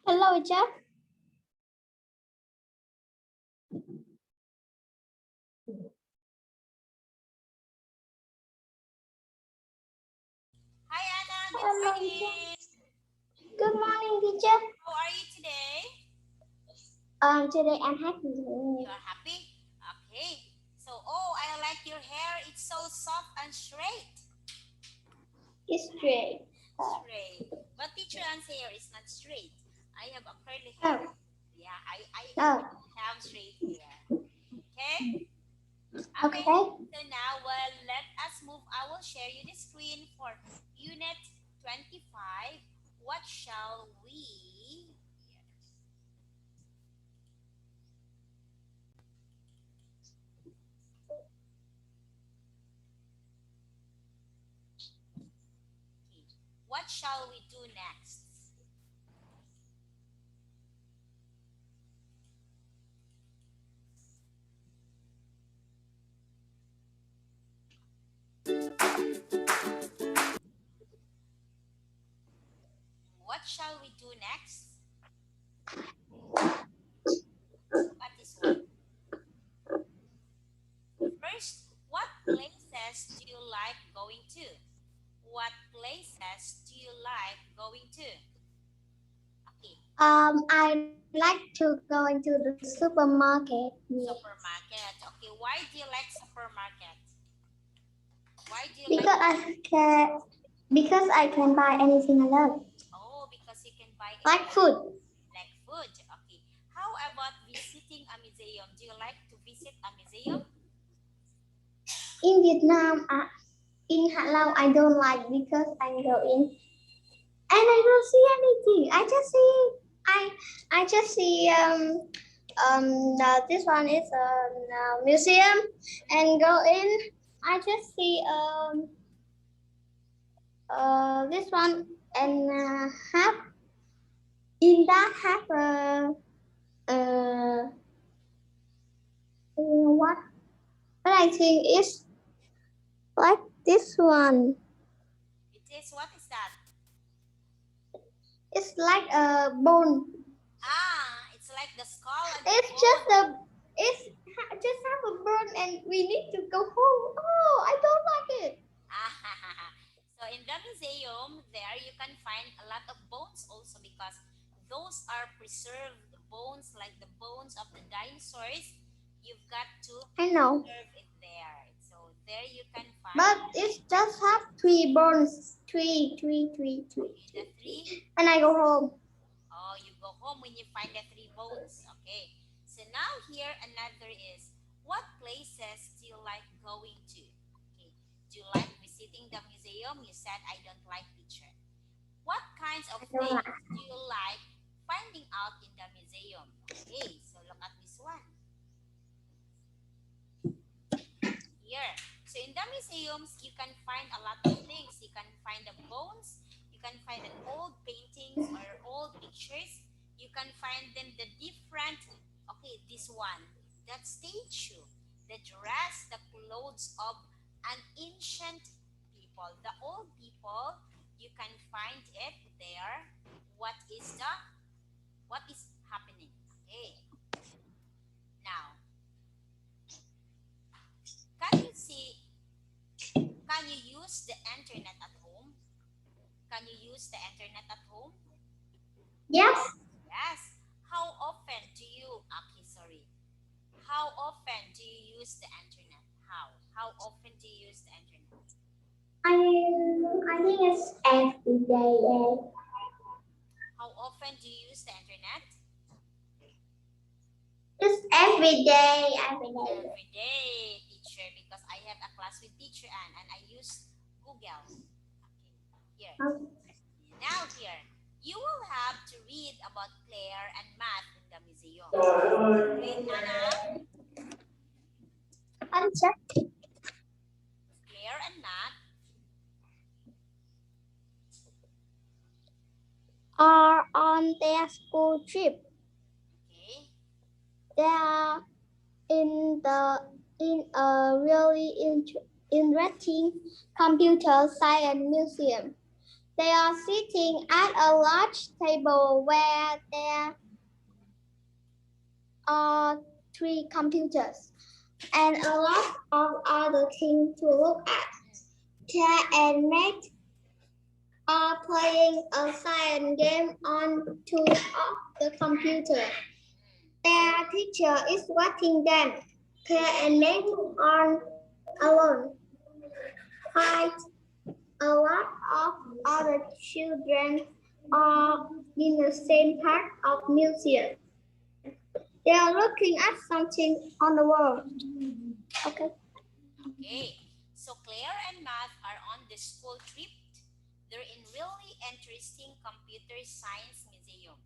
Hello, Jeff. Hi, Anna. Good Hello, morning. teacher. Good morning, teacher. How are you today? Today I'm happy. You are happy? Okay. So, oh, I like your hair. It's so soft and straight. It's straight. Straight. But teacher Anne's hair is not straight. I have a curly hair. Oh. Yeah, I Oh. have straight hair. Okay? Okay. Okay. So now, well, let us move. I will share you the screen for Unit 25. What shall we... What shall we do next? What shall we do next? What is one? First, what places do you like going to? What places do you like going to? Okay. I like to go into the supermarket. Yes. Supermarket. Okay. Why do you like supermarket? Why do you Because like? I can buy anything I love. Oh, because you can buy Like food. like food. Okay. How about visiting a museum? Do you like to visit a museum? In Vietnam, in Hạ Long, I don't like because I go in and I don't see anything. I just see this one is a museum and go in. I just see this one and have in that have what I think is like this one. It is. What is that? It's like a bone. Ah, it's like the skull. And It's just just have a bone and we need to go home. Oh, I don't like it. So in the museum, there you can find a lot of bones also because those are preserved bones, like the bones of the dinosaurs. You've got to I know. preserve it there. So there you can find. But it just have 3 bones. Three. Okay, the three. And I go home. Oh, you go home when you find the 3 bones. Okay. So now here another is, what places do you like going to? Okay. Do you like visiting the museum? You said I don't like teacher. What kinds of things do you like finding out in the museum? Okay, so look at this one. Here. So in the museums, you can find a lot of things. You can find the bones. You can find the old paintings or old pictures. You can find them the different, okay, this one, that statue, the dress, the clothes of an ancient people. The old people, you can find it there. What is happening? Okay. Now, can you see, can you use the internet at home? Can you use the internet at home? Yes. Yes. How often do you, okay, sorry. How often do you use the internet? How often do you use the internet? I think it's every day. How often do you use the internet? It's every day. Every day, teacher, because I have a class with teacher Anne and I use Google. Okay, here. Now here, you will have to read about Claire and math in the museum. Read, Anna. I'm checking. Claire and math Are on their school trip. Okay. They are in a really interesting computer science museum. They are sitting at a large table where there are three computers and a lot of other things to look at. Tia and Matt are playing a science game on two of the computers. Their teacher is watching them. Claire and Matt are alone. Quite a lot of other children are in the same part of the museum. They are looking at something on the wall. Okay. Okay, so Claire and Matt are on the school trip. They're in really interesting computer science museum.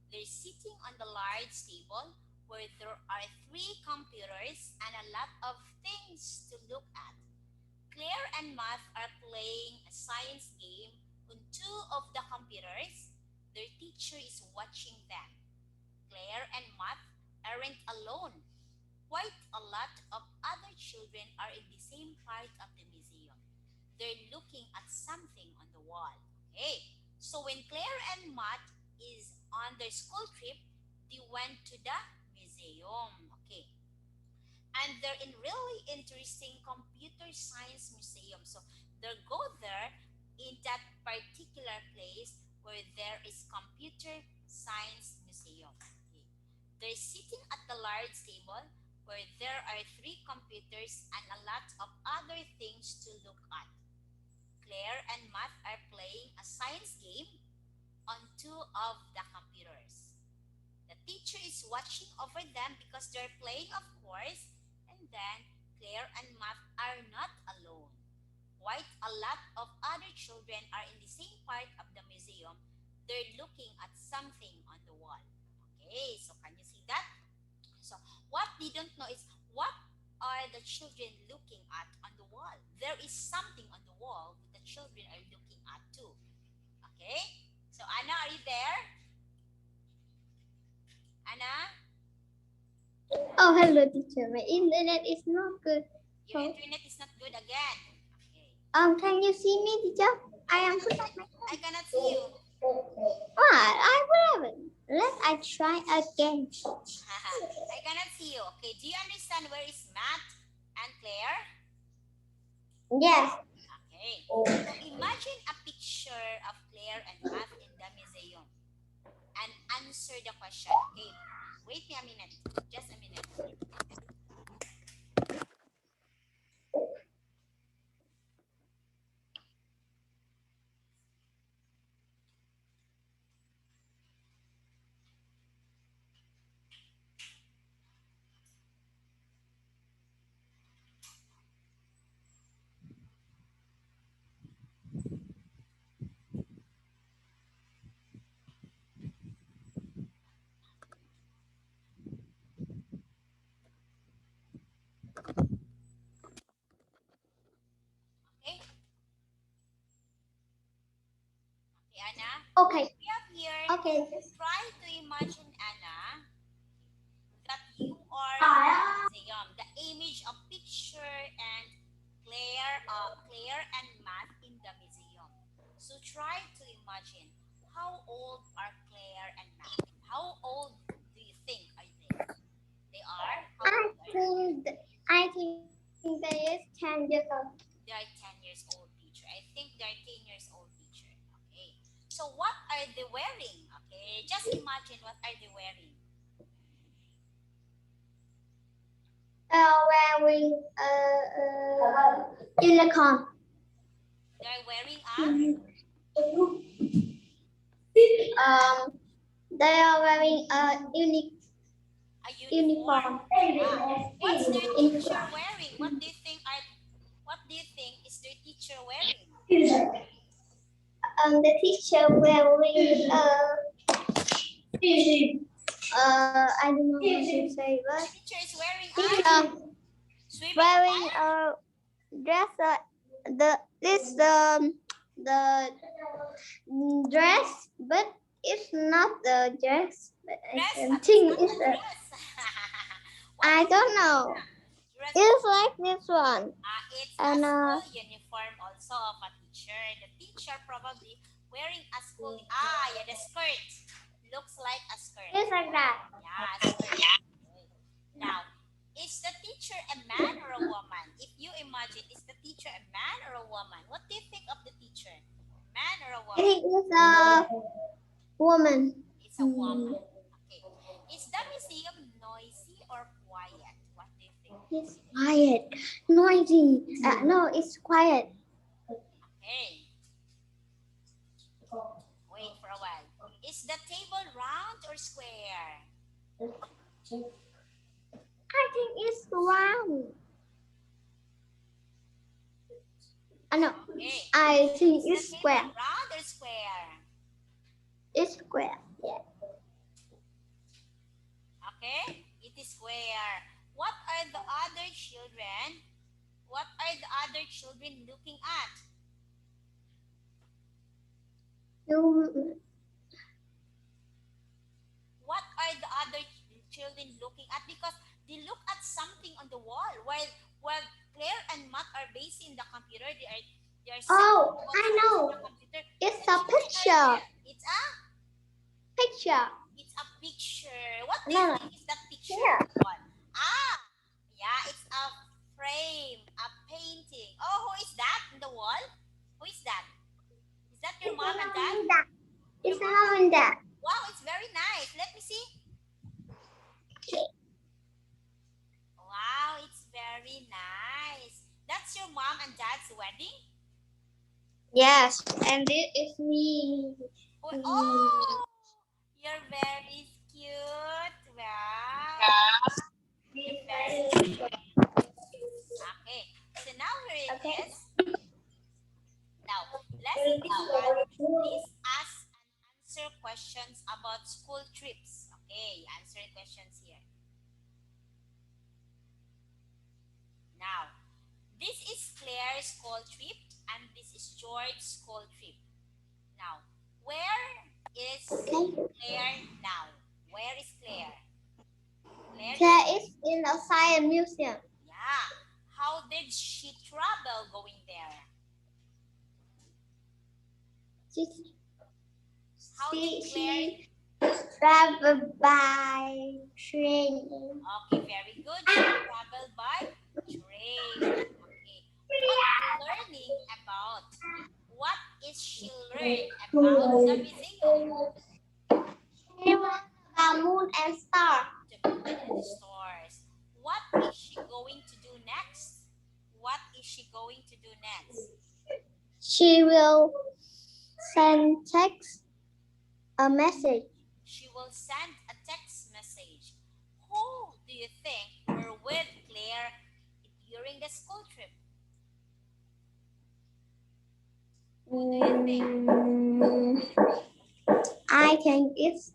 They're sitting on the large table where there are three computers and a lot of things to look at. Claire and Matt are playing a science game on two of the computers. Their teacher is watching them. Claire and Matt aren't alone. Quite a lot of other children are in the same part of the museum. They're looking at something on the wall. Okay, so when Claire and Matt is on their school trip, they went to the museum. Okay, and they're in really interesting computer science museum. So they go there in that particular place where there is computer science museum. Okay. They're sitting at the large table where there are three computers and a lot of other things to look at. Claire and Matt are playing a science game on two of the computers. The teacher is watching over them because they're playing, of course, and then Claire and Matt are not alone. Quite a lot of other children are in the same part of the museum. They're looking at something on the wall. Okay, so can you see that? So what they don't know is what are the children looking at on the wall? There is something on the wall that the children are looking at too. Okay? So Anna, are you there? Anna? Oh, hello, teacher. My internet is not good. Your internet is not good again. Okay. Can you see me, teacher? I am. I cannot see you. What? I will. I try again. I cannot see you. Okay. Do you understand where is Matt and Claire? Yes. Okay. So imagine a picture of Claire and Matt in the museum and answer the question. Okay. Wait me a minute. Just a minute. Okay. Okay, Anna. Okay. We have here. Okay. Try to imagine, Anna, that you are in the museum. The image of picture and Claire and Matt in the museum. So try to imagine how old are Claire and Matt? How old do you think are they? They are? How I old are they? think I think there is 10 years old. They are 10 years old, teacher. I think they are 10 years old, teacher. Okay. So what are they wearing? Okay. Just imagine what are they wearing. Wearing unicorn. They are wearing Um, they are wearing a a uniform. uniform. Yeah. What's their teacher wearing? What do you think is their teacher wearing? The teacher wearing I don't know how to say, The but teacher is wearing swimming wearing attire? a dress. The dress, but it's not the dress. But Dress? I It's think not it's a a, dress. What I is it? don't know. Dress. It's like this one, It's a and school uniform also of a teacher. The teacher probably Wearing a school, yeah, the skirt. Looks like a skirt. Just like that. Yeah, skirt. Okay. Now, is the teacher a man or a woman? If you imagine, is the teacher a man or a woman? What do you think of the teacher? Man or a I woman? think it's a woman. It's a woman. Okay. Is the museum noisy or quiet? What do you think? It's quiet. Noisy. No, it's quiet. Okay. Wait for a while. Is the table round or square? I think it's round. No, Okay. I think Is the it's table square. round or square? It's square. Yeah. Okay. It is square. What are the other children? What are the other children looking at? You, What are the other children looking at? Because they look at something on the wall. While Claire and Matt are busy in the computer, they are oh, searching about I something in know. the computer. It's The a children are picture. there. Picture. It's a picture. What do you No, think is that picture here. on the wall? Ah, yeah, it's a frame, a painting. Oh, who is that on the wall? Who is that? Is that your mom and dad? Your It's a mom mom and dad. Wow, it's very nice. Let me see. Wow, it's very nice. That's your mom and dad's wedding? Yes, and this is me. Oh, you're very cute. Wow. You're very cute. Okay, so now here it Okay. is. Now, lesson this one. Please ask and answer questions about school trips. Okay, answer questions here. Now, this is Claire's school trip and this is George's school trip. Now, where is Claire now? Where is Claire? Claire is in a science museum. Yeah. How did she travel going there? How did Claire? She traveled by train. Okay, very good. She traveled by train. Okay. What learning about? What is she learned about the museum? She went about moon and star. The moon and the stars. What is she going to do next? What is she going to do next? She will send text a message. She will send a text message. Who do you think were with Claire during the school trip? Who do you think? I think it's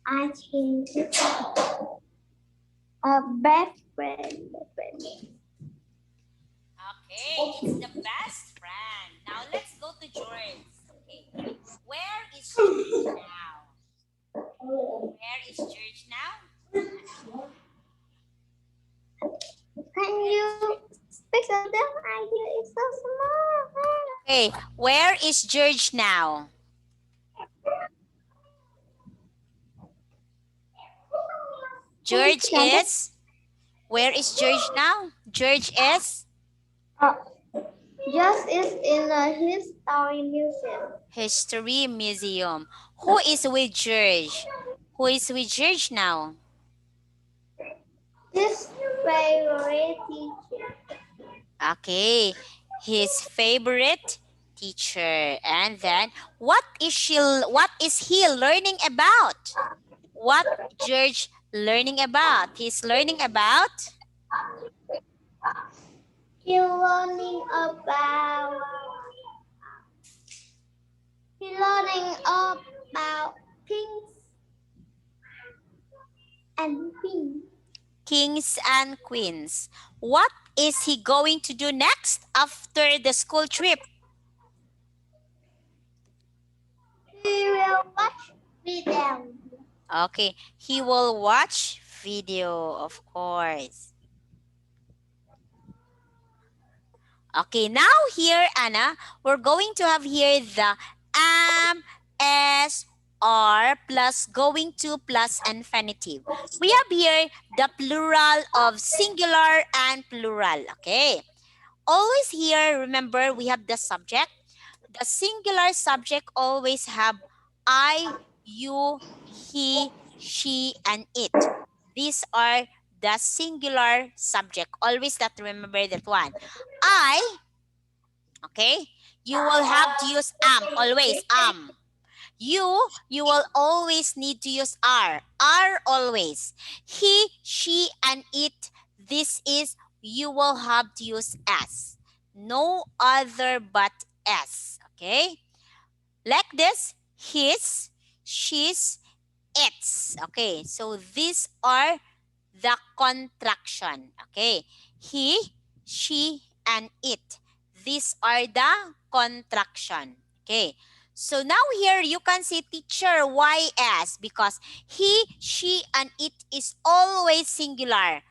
I think it's a best friend. Okay, it's the best friend. Now let's go to George. Okay, where is George now? Where is George now? Can you fix them? Idea is so small. Okay, where is George now? George is? Where is George now? George is? Just is in a history museum. History Museum. Who is with George? Who is with George now? His favorite teacher. Okay, his favorite teacher. And then what is he learning about? What George learning about? He's learning about He learning about kings and queens. kings and queens. What is he going to do next after the school trip? He will watch video. Okay, he will watch video, of course. Okay, now here, Anna, we're going to have here the am, as, are, plus going to, plus infinitive. We have here the plural of singular and plural. Okay. Always here, remember, we have the subject. The singular subject always have I, you, he, she, and it. These are the singular subject. Always that remember that one. I, okay, you will have to use always you will always need to use are always. He, she, and it, this is, you will have to use s, no other but s. Okay, like this, his, she's, its. Okay, so these are the contraction. Okay, he, she, and it, these are the contraction. Okay, so now here you can see teacher, why s? Because he, she, and it is always singular.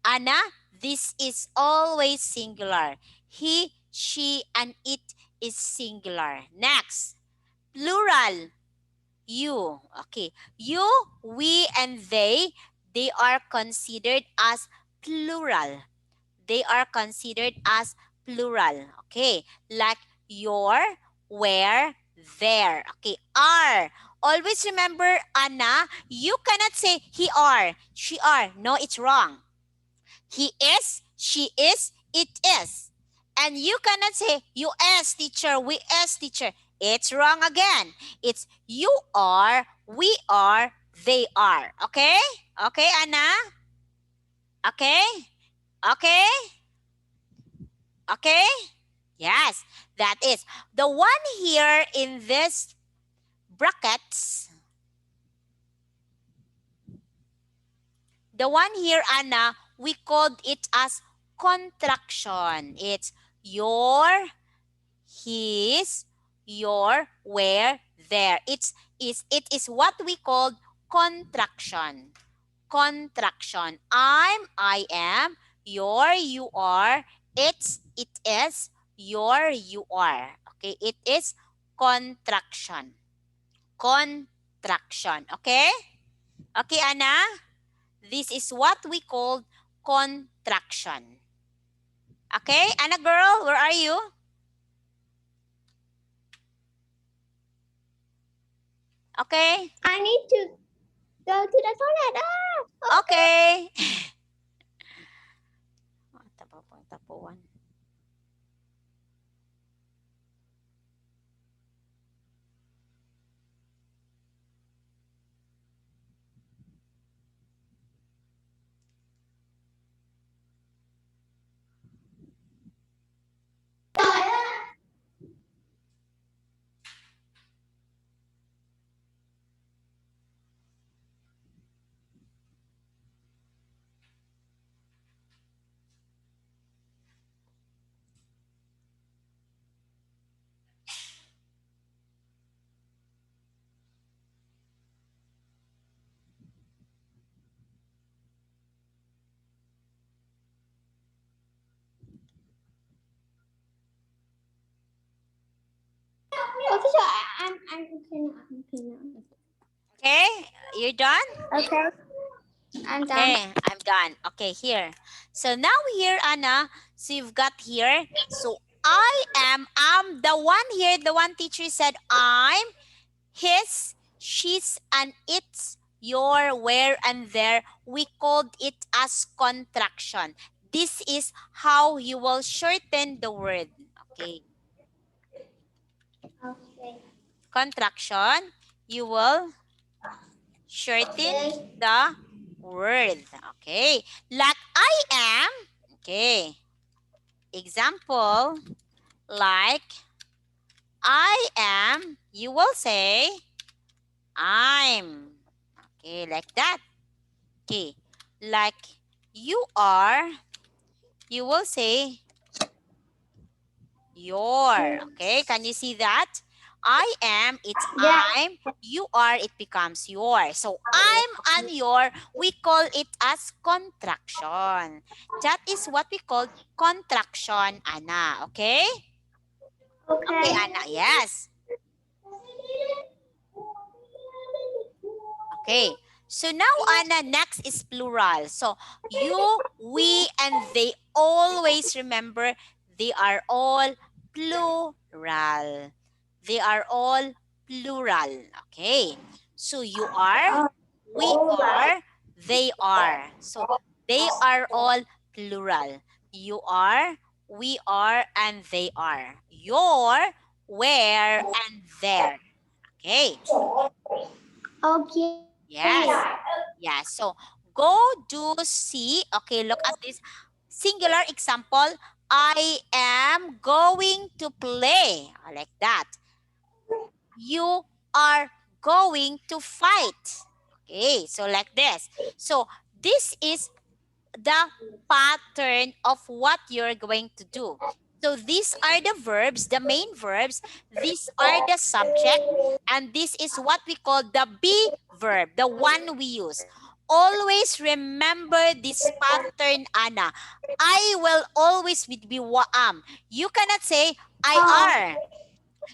Anna, this is always singular. He, she, and it is singular. Next, plural. You. Okay. You, we, and they are considered as plural. They are considered as plural. Okay. Like your, where, there. Okay. Are. Always remember, Anna, you cannot say he are, she are. No, it's wrong. He is, she is, it is. And you cannot say you as teacher, we as teacher. It's wrong again. It's you are, we are, they are. Okay? Okay, Anna? Okay? Okay? Okay? Yes, that is. The one here in this brackets, the one here, Anna, we called it as contraction. It's your, his, your, where, there. It is what we call contraction. Contraction. I am, your, you are, it is, your, you are. Okay, it is contraction. Contraction. Okay? Okay, Anna? This is what we call contraction. Okay, Anna girl, where are you? Okay. I need to go to the toilet. Okay. Tapuan. Okay, so I'm okay now. Okay, you're done? Okay, I'm done. Okay, I'm done. Okay, here. So now here, Anna, so you've got here. So I'm the one here, the one teacher said I'm, his, she's, and it's, your, where, and there. We called it as contraction. This is how you will shorten the word. Okay. Okay. Contraction, you will shorten Okay. the word. Okay. Like I am. Okay. Example, like I am, you will say I'm. Okay, like that. Okay. Like you are, you will say your. Okay, can you see that? I am, it's Yeah. I'm. You are, it becomes your. So I'm and your, we call it as contraction. That is what we call contraction, Anna. Okay? Okay, Okay. Anna. Yes. Okay. So now, Anna, next is plural. So you, we, and they, always remember they are all plural. They are all plural. Okay. So you are, we All right. are, they are. So they are all plural. You are, we are, and they are. Your, where, and there. Okay. Okay. Yes. Yeah. So go do see. Okay, look at this singular example. I am going to play. Like that. You are going to fight. Okay, so like this. So this is the pattern of what you're going to do. So these are the verbs, the main verbs. These are the subject. And this is what we call the be verb, the one we use. Always remember this pattern, Anna. I will always be am. You cannot say I are.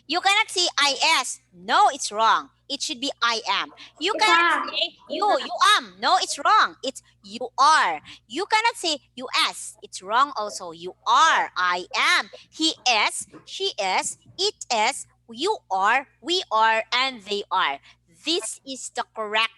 You cannot say IS. No, it's wrong. It should be I am. You cannot Isa. say you am. No, it's wrong. It's you are. You cannot say US. It's wrong also. You are. I am. He is. She is. It is. You are. We are. And they are. This is the correct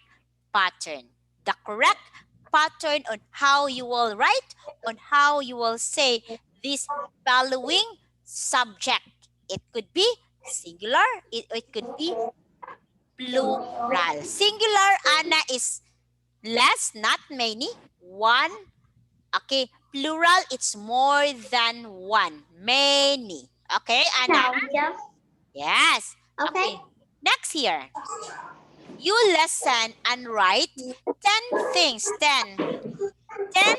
pattern. The correct pattern on how you will write, on how you will say this following subject. It could be singular, it could be plural. Singular, Anna, is less, not many. One. Okay. Plural, it's more than one. Many. Okay, Anna? Now, yeah. Yes. Okay. Okay. Next here. You listen and write 10 things. 10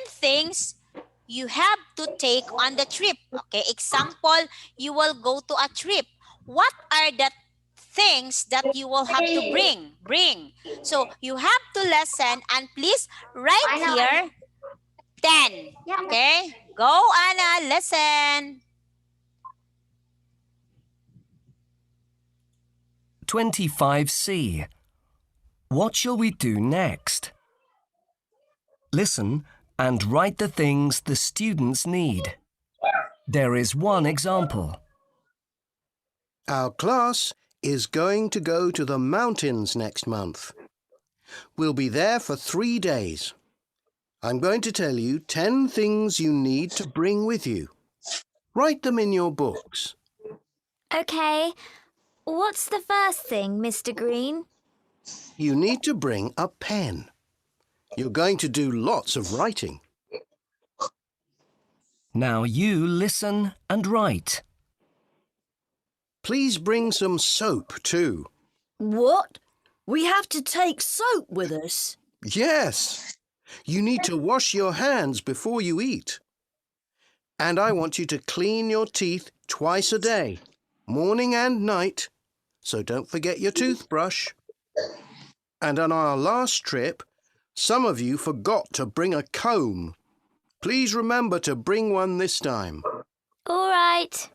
things you have to take on the trip. Okay, example, you will go to a trip. What are the things that you will have to bring? So you have to listen and please write I know. here 10. Yeah. Okay, go Anna, listen. 25C. What shall we do next? Listen and write the things the students need. There is one example. Our class is going to go to the mountains next month. We'll be there for 3 days. I'm going to tell you 10 things you need to bring with you. Write them in your books. Okay. What's the first thing, Mr. Green? You need to bring a pen. You're going to do lots of writing. Now you listen and write. Please bring some soap too. What? We have to take soap with us? Yes. You need to wash your hands before you eat. And I want you to clean your teeth twice a day, morning and night. So don't forget your toothbrush. And on our last trip, some of you forgot to bring a comb. Please remember to bring one this time. All right.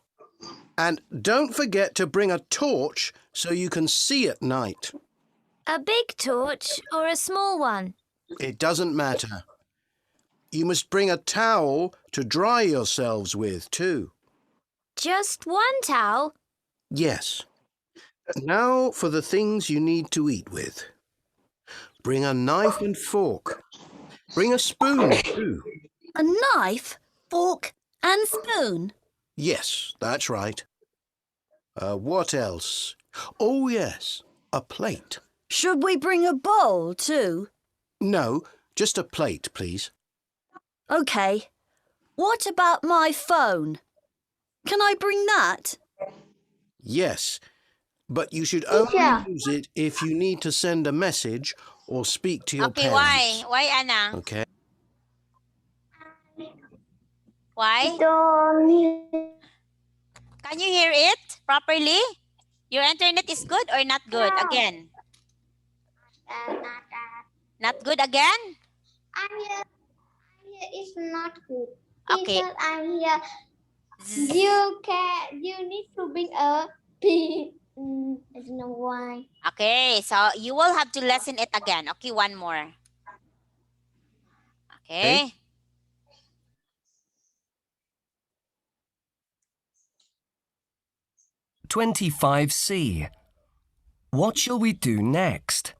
And don't forget to bring a torch so you can see at night. A big torch or a small one? It doesn't matter. You must bring a towel to dry yourselves with too. Just one towel? Yes. Now for the things you need to eat with. Bring a knife and fork. Bring a spoon too. A knife, fork and spoon? Yes, that's right. What else? Oh yes, a plate. Should we bring a bowl too? No, just a plate, please. OK. What about my phone? Can I bring that? Yes, but you should only use it if you need to send a message or speak to your Okay, parents. why? Why, Anna? Okay. Why? Don't. Can you hear it properly? Your internet is good or not good? No. Again. Not Not good again? I'm here. It's not good. Okay. Teacher, I'm here. Zzz. You need to bring a P. I don't know why. Okay, so you will have to listen it again. Okay, one more. Okay? Okay. 25C. What shall we do next?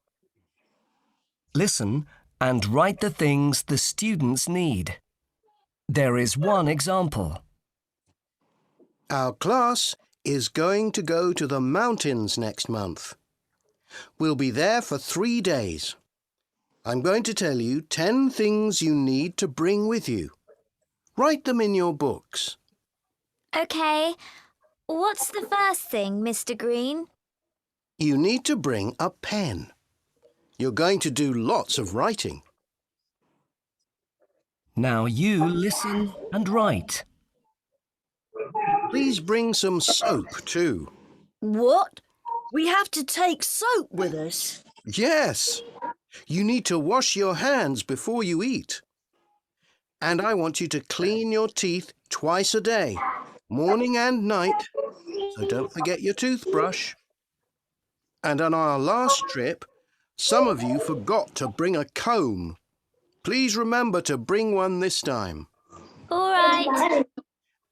Listen and write the things the students need. There is one example. Our class is going to go to the mountains next month. We'll be there for 3 days. I'm going to tell you 10 things you need to bring with you. Write them in your books. OK. What's the first thing, Mr. Green? You need to bring a pen. You're going to do lots of writing. Now you listen and write. Please bring some soap too. What? We have to take soap with us? Yes, you need to wash your hands before you eat. And I want you to clean your teeth twice a day, morning and night. So don't forget your toothbrush. And on our last trip, some of you forgot to bring a comb. Please remember to bring one this time. All right.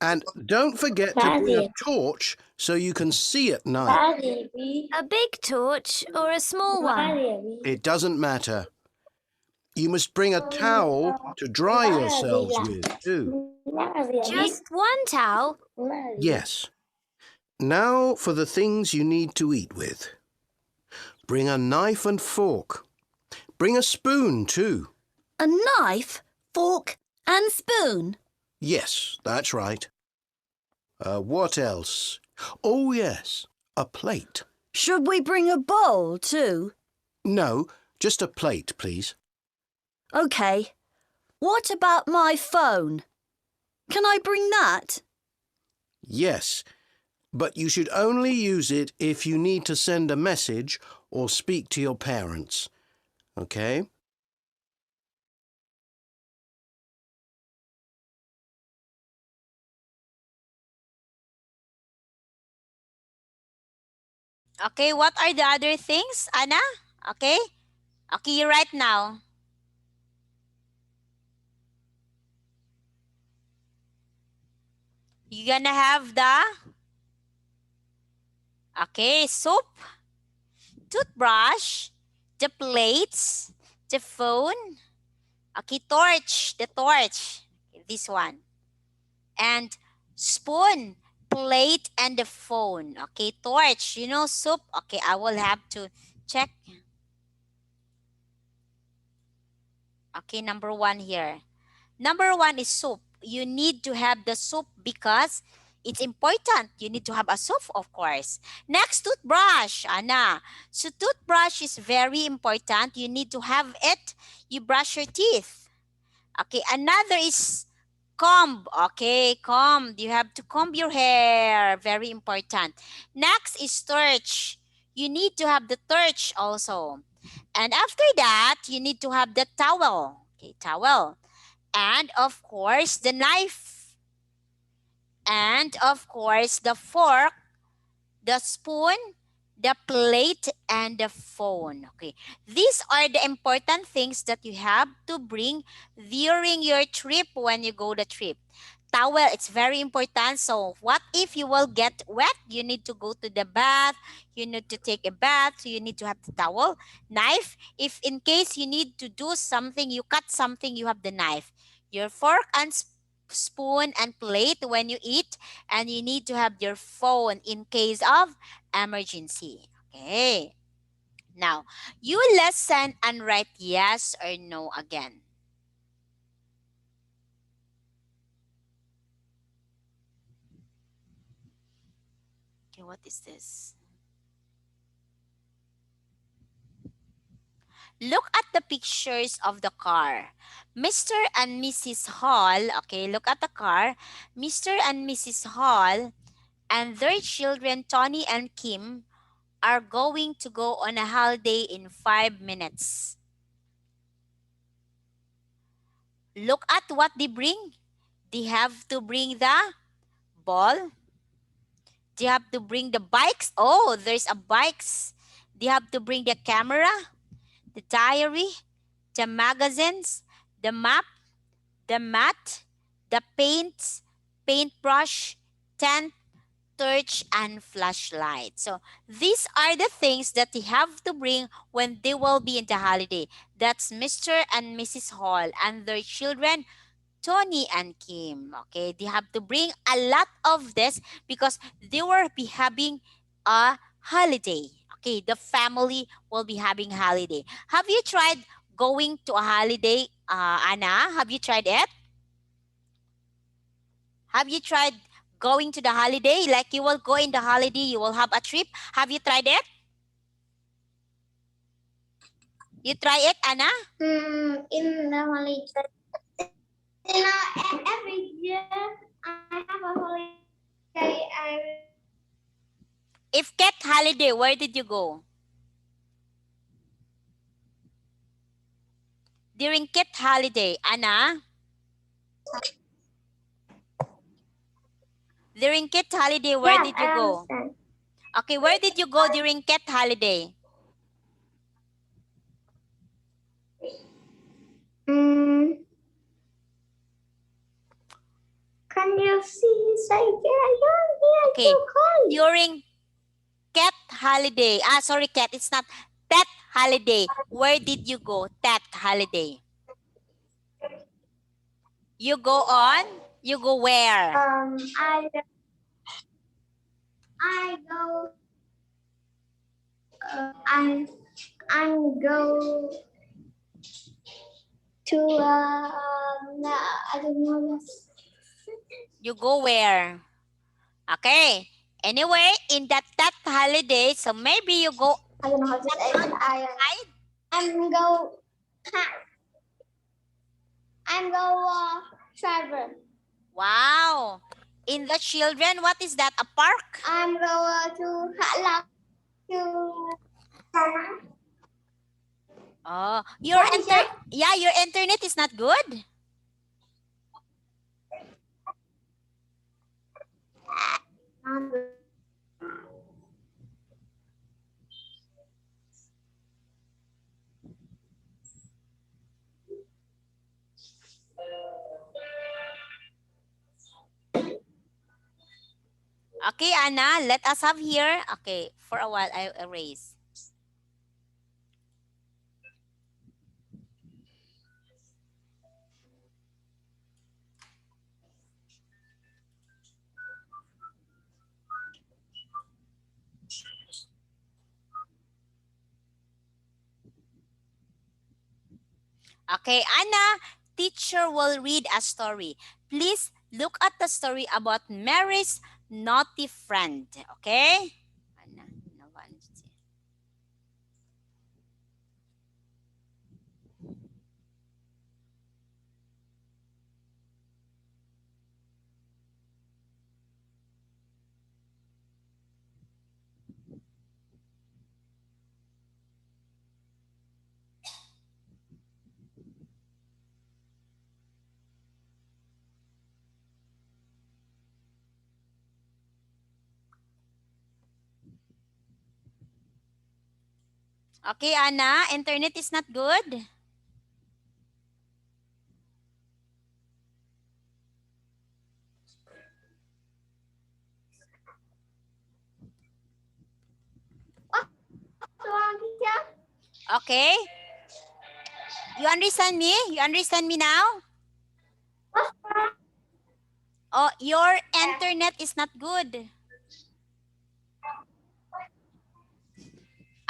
And don't forget to bring a torch so you can see at night. A big torch or a small one? It doesn't matter. You must bring a towel to dry yourselves with too. Just one towel? Yes. Now for the things you need to eat with. Bring a knife and fork. Bring a spoon too. A knife, fork and spoon? Yes, that's right. What else? Oh yes, a plate. Should we bring a bowl too? No, just a plate, please. OK. What about my phone? Can I bring that? Yes, but you should only use it if you need to send a message or speak to your parents. Okay? Okay, what are the other things, Anna? Okay? Okay, you write now. You gonna have the, okay, soap, toothbrush, the plates, the phone, okay, torch, the torch, okay, this one, and spoon, plate, and the phone. Okay, torch, you know, soup. Okay, I will have to check. Okay, number 1 here. Number 1 is soup. You need to have the soup because it's important. You need to have a soup, of course. Next, toothbrush, Anna. So toothbrush is very important. You need to have it. You brush your teeth. Okay, another is comb. Okay, comb. You have to comb your hair. Very important. Next is torch. You need to have the torch also. And after that, you need to have the towel. Okay, towel. And of course, the knife. And of course, the fork, the spoon, the plate, and the phone. Okay, these are the important things that you have to bring during your trip when you go the trip. Towel, it's very important. So what if you will get wet? You need to go to the bath. You need to take a bath. So you need to have the towel. Knife, if in case you need to do something, you cut something, you have the knife. Your fork and spoon and plate when you eat, and you need to have your phone in case of emergency. Okay. Now, you listen and write yes or no again. Okay, what is this? Look at the pictures of the car. Mr. and Mrs. Hall, okay, look at the car. Mr. and Mrs. Hall and their children, Tony and Kim, are going to go on a holiday in 5 minutes. Look at what they bring. They have to bring the ball. They have to bring the bikes. Oh, there's a bikes. They have to bring the camera, the diary, the magazines, the map, the mat, the paints, paintbrush, tent, torch, and flashlight. So these are the things that they have to bring when they will be in the holiday. That's Mr. and Mrs. Hall and their children, Tony and Kim. Okay, they have to bring a lot of this because they will be having a holiday. Okay, the family will be having holiday. Have you tried going to a holiday, Anna? Have you tried it? Have you tried going to the holiday? Like you will go in the holiday, you will have a trip. Have you tried it? You try it, Anna? In the holiday, every year I have a holiday. If cat holiday, where did you go? During cat holiday, Anna? During cat holiday, where did you go? Okay, where did you go during cat holiday? Can you see? Okay, during cat holiday. Sorry, cat. It's not pet holiday. Where did you go? Tet holiday. You go on? You go where? I go. I go to I don't know. You go where? Okay. Anyway, in that holiday, so maybe you go I don't know how to say it. I'm go. I'm go travel. Wow. In the children, what is that? A park? I'm go to Hạ Long to. Oh, What is that? yeah, your internet is not good. Okay, Anna, let us have here. Okay, for a while I erase. Okay, Anna, teacher will read a story. Please look at the story about Mary's naughty friend. Okay? Anna, okay, Anna, internet is not good. Okay. You understand me? You understand me now? Oh, your internet is not good.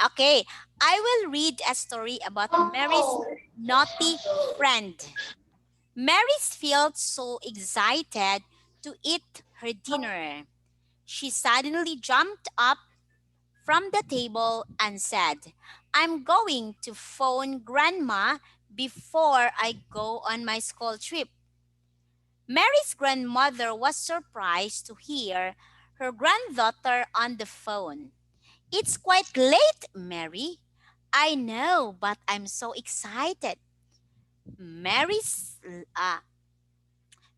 Okay, I will read a story about Mary's naughty friend. Mary felt so excited to eat her dinner. She suddenly jumped up from the table and said, "I'm going to phone Grandma before I go on my school trip." Mary's grandmother was surprised to hear her granddaughter on the phone. It's quite late, Mary. I know, but I'm so excited. Mary's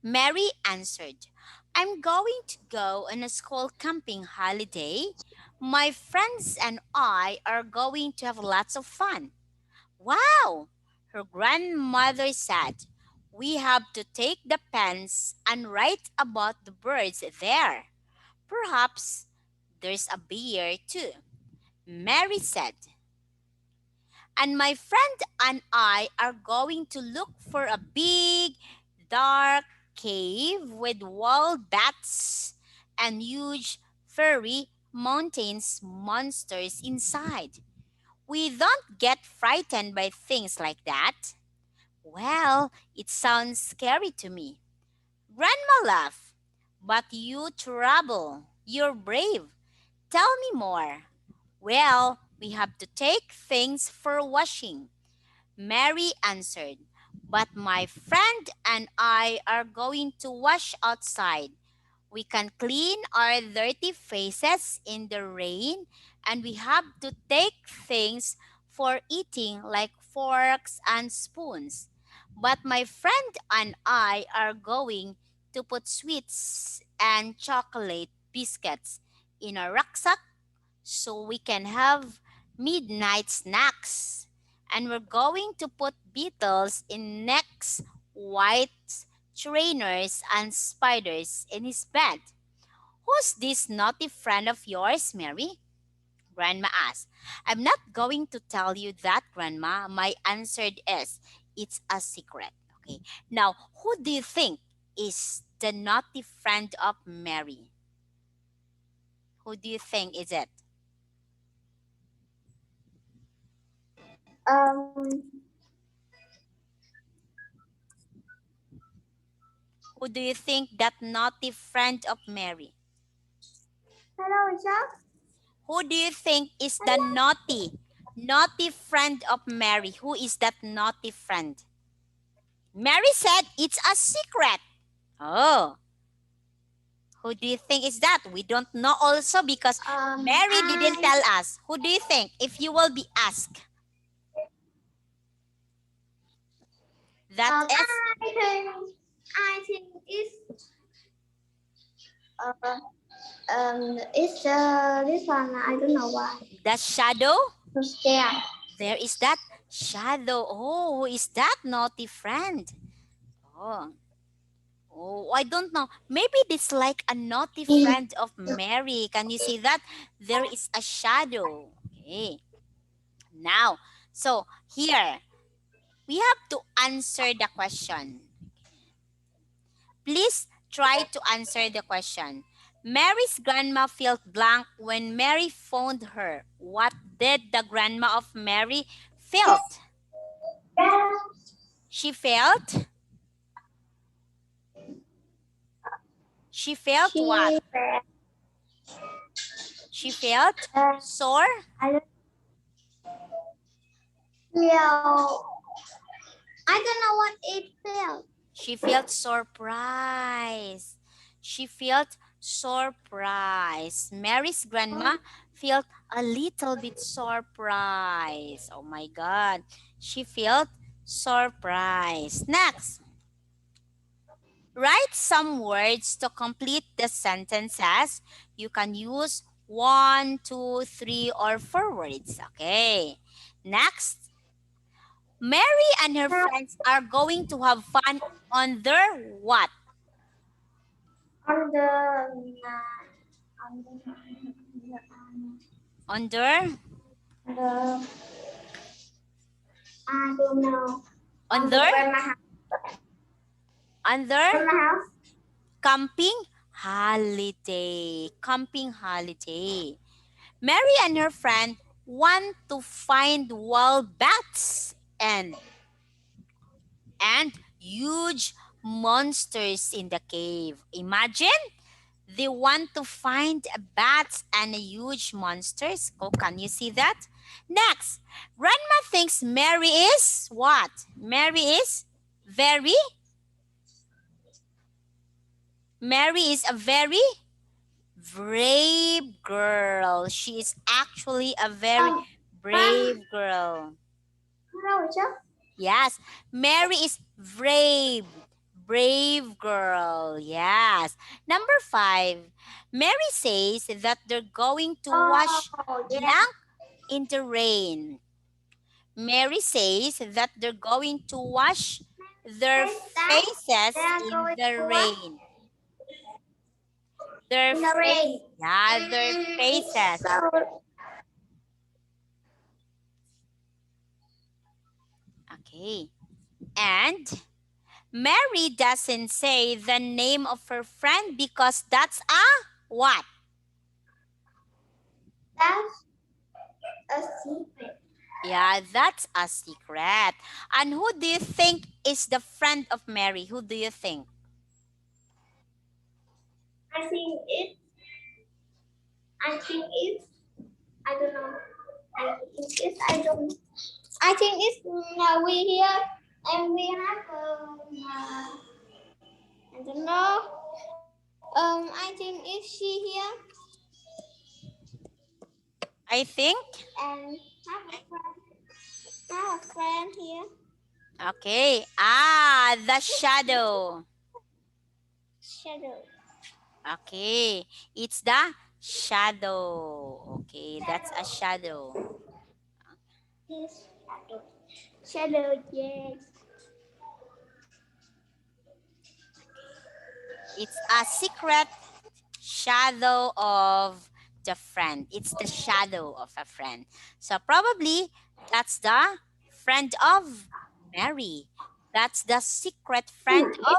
Mary answered, I'm going to go on a school camping holiday. My friends and I are going to have lots of fun. Wow! Her grandmother said, we have to take the pens and write about the birds there. Perhaps there's a bear too. Mary said, and my friend and I are going to look for a big, dark cave with wild bats and huge, furry mountains monsters inside. We don't get frightened by things like that. Well, it sounds scary to me. Grandma laughed. But you trouble. You're brave. Tell me more. Well, we have to take things for washing. Mary answered, but my friend and I are going to wash outside. We can clean our dirty faces in the rain, and we have to take things for eating like forks and spoons. But my friend and I are going to put sweets and chocolate biscuits in a rucksack so we can have midnight snacks. And we're going to put beetles in necks, white trainers, and spiders in his bed. Who's this naughty friend of yours, Mary? Grandma asked. I'm not going to tell you that, Grandma. My answer is, it's a secret. Okay. Now, who do you think is the naughty friend of Mary? Who do you think is it? Um, Who do you think that naughty friend of Mary? hello, Chuck. Who do you think is the naughty friend of Mary? Who is that naughty friend? Mary said it's a secret. Oh, who do you think is that? We don't know also because Mary didn't tell us. Who do you think if you will be asked? That is I think it's this one. I don't know why. the shadow. Who's there? There is that shadow. Oh, who is that naughty friend? Oh. Oh, I don't know. Maybe it's like a naughty friend of Mary. Can you see that? There is a shadow. Okay. Now, so here, we have to answer the question. Please try to answer the question. Mary's grandma felt blank when Mary phoned her. What did the grandma of Mary felt? She felt? She felt what? She felt sore? I don't know what it felt. She felt surprised. She felt surprised. Mary's grandma felt a little bit surprised. Oh my God. She felt surprised. Next. Write some words to complete the sentences. You can use 1, 2, 3, or 4 words. Okay. Next. Mary and her friends are going to have fun on their what? On the On their? I don't know. On their? On their? House. Camping holiday. Camping holiday. Mary and her friend want to find wild bats and huge monsters in the cave. Imagine they want to find bats and huge monsters. Oh, can you see that? Next, grandma thinks Mary is what? Mary is Mary is a very brave girl. She is actually a very brave girl. Đâu chứ? Yes, Mary is brave. Brave girl. Yes. Number 5. Mary says that they're going to wash Oh, yeah. junk in the rain. Mary says that they're going to wash their That faces they are in going the to wash rain. Their in the rain. yeah, their faces. So, Okay. And Mary doesn't say the name of her friend because that's a what? that's a secret. Yeah, that's a secret. And who do you think is the friend of Mary? Who do you think? I think it. I think it's. I don't know. I think it's. I don't. I think it's. We here and we have. I don't know. I think it's she here I think. and have a friend here. Okay. The shadow. Shadow. Okay. It's the shadow. Okay, that's a shadow. Yes, shadow. Shadow. Yes. It's a secret shadow of the friend. It's the shadow of a friend. So probably that's the friend of Mary. That's the secret friend of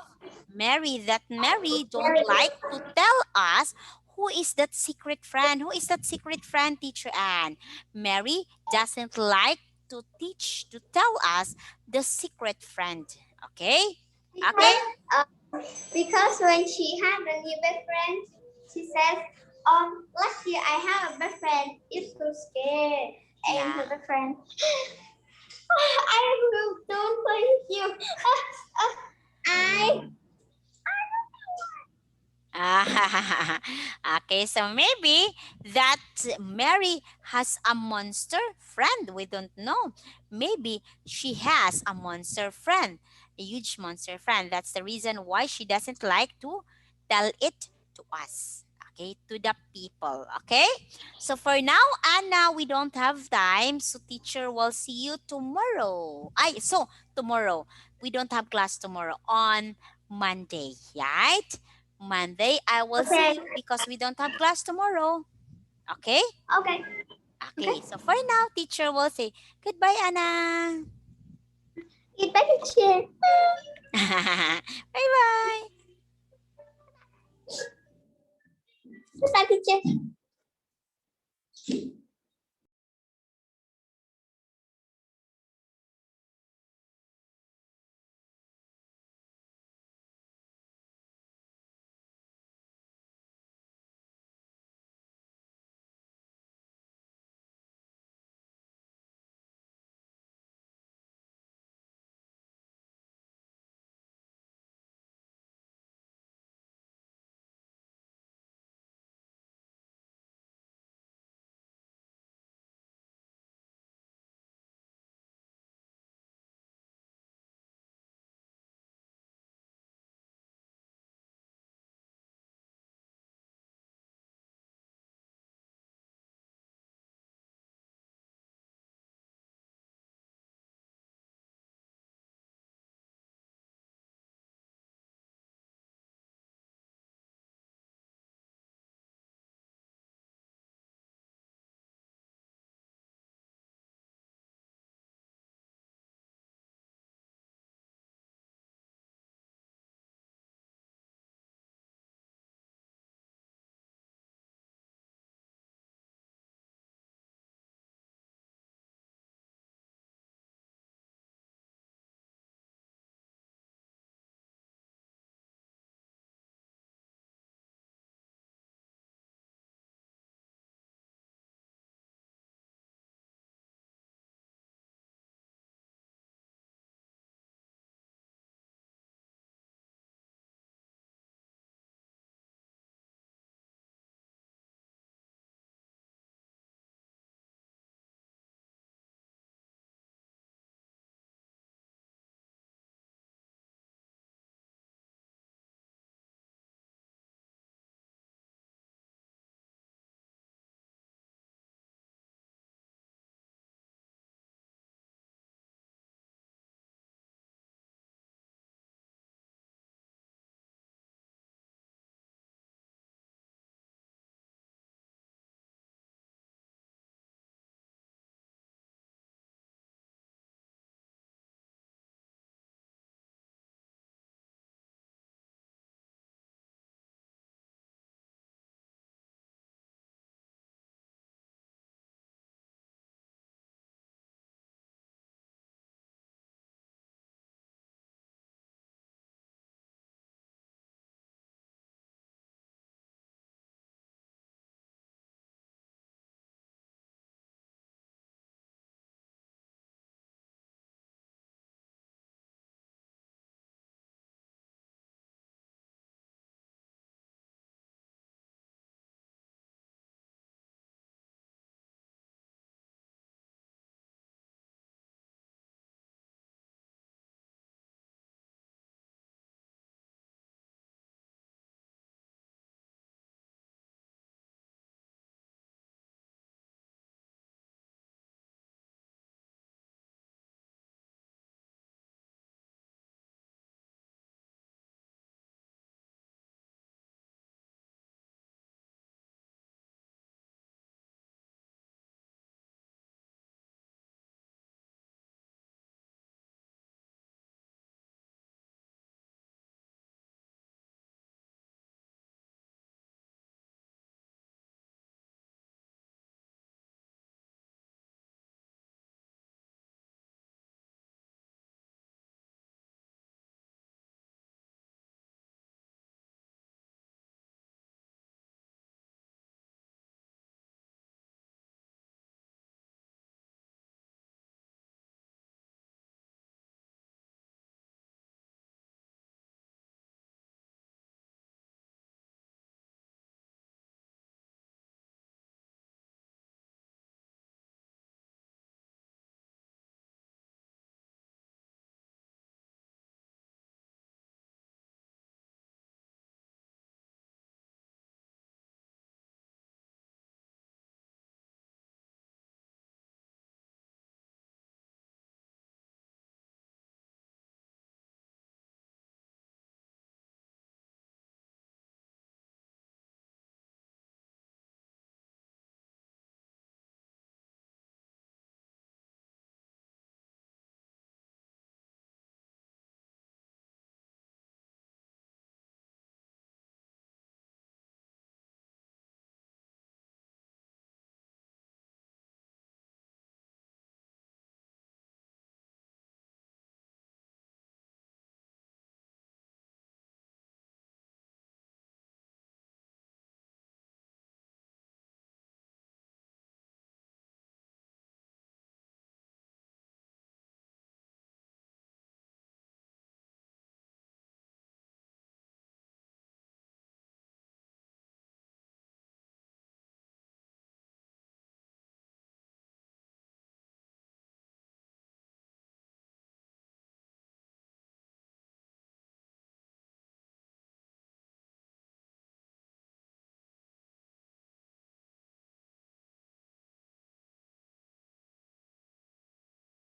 Mary that Mary don't like to tell us who is that secret friend. Who is that secret friend, Teacher Anne? Mary doesn't like to teach, to tell us the secret friend. Okay? Okay? Because when she had a new best friend, she says, last year I have a best friend. It's so scared. And Yeah. her best friend, I will don't thank you. I Okay, so maybe that Mary has a monster friend. We don't know. Maybe she has a monster friend, a huge monster friend. That's the reason why she doesn't like to tell it to us. Okay, to the people. Okay, so for now, Anna, we don't have time. So teacher will see you tomorrow. So tomorrow we don't have class tomorrow on Monday, right? Monday, I will see okay. you because we don't have class tomorrow. Okay? Okay. Okay. So for now, teacher will say, goodbye, Anna. Goodbye, teacher. Bye-bye. Goodbye, teacher.